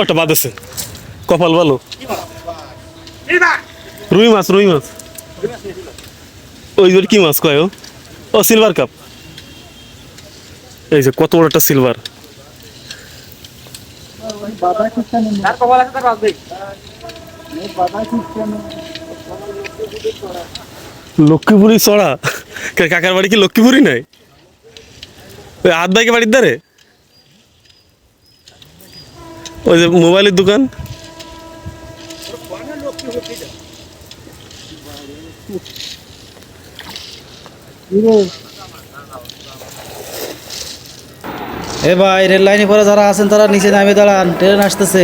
ওটা বাদ আছে, কপাল ভালো। রুই মাছ, রুই মাছ। ওই কি মাছ কয়? ও সিলভার কাপ। এই যে কত বড় একটা সিলভার। লক্ষ্মীপুরি চড়া। কাকার বাড়ি কি লক্ষ্মীপুরি নাই? ওই হাত বাইকে বাড়ির ধারে ওই যে মোবাইলের দোকান। এ ভাই, রেল লাইনে পরে যারা আছেন তারা নিচে নামে দাঁড়ান, ট্রেন আসতেছে।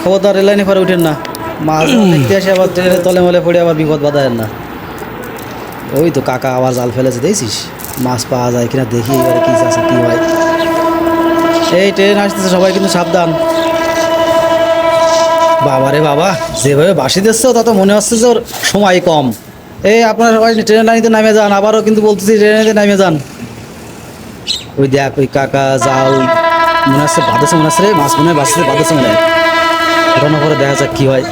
খবরদার রেল লাইনে পরে উঠেন না, মাছ দেখতে আসে আবার ট্রেনের তলে মলে পড়ে আবার বিপদ বাঁধায়েন না। ওই তো কাকা আবার জাল ফেলেছে, দেখছিস মাছ পাওয়া যায় কিনা দেখি, এবারে কি আছে কি হয়। এই ট্রেন আসতেছে, সবাই কিন্তু সাবধান। বাবা রে বাবা, যেভাবে বাসি দিচ্ছে তা তো মনে হচ্ছে যে ওর সময় কম। এই আপনারা সবাই ট্রেনের লাইনিতে নামে যান, আবারও কিন্তু বলতেছি ট্রেনেতে নামে যান। ওই দেখ ওই কাকা জাল মনে হচ্ছে বাঁধেছে, মনে হচ্ছে রে মাছ মনে হয় বাঁচতে বাঁধেছে মনে হয়। ঘটনা করে দেখা যাক কি হয়।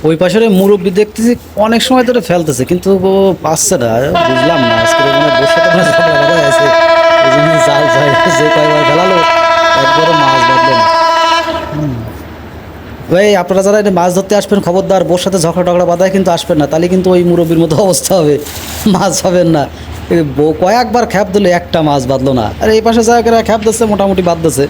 ওই পাশের মুরব্বি দেখতেছি অনেক সময় ধরে ফেলতেছে কিন্তু ও পাচ্ছে না, বুঝলাম না আজকে মানে বসে তো মানে ঝগড়া বাঁধা আছে। এই জন্য জাল যায় যে কয়বার ফেলালো একবারও মাছ বাঁধলো না। ভাই আপনারা যারা এটা মাছ ধরতে আসবেন খবরদার বোর সাথে ঝগড়া টগড়া বাঁধায় কিন্তু আসবেন না, তাহলে কিন্তু ওই মুরব্বির মতো অবস্থা হবে, মাছ পাবেন না। কয়েকবার খ্যাপ দিলে একটা মাছ বাঁধলো না, আর এই পাশে জায়গায় খ্যাপ দিচ্ছে মোটামুটি বাদ দিচ্ছে।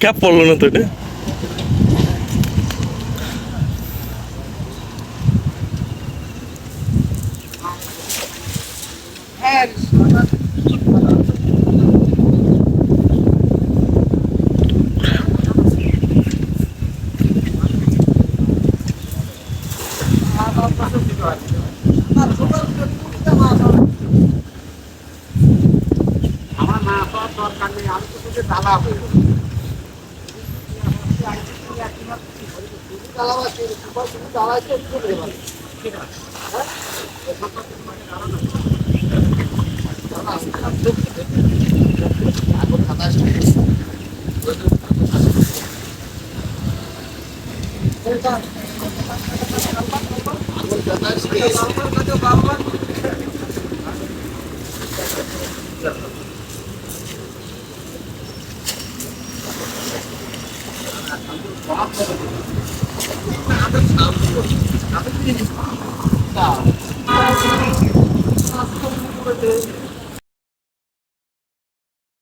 ক্যাপ পড়লো না তো এটা।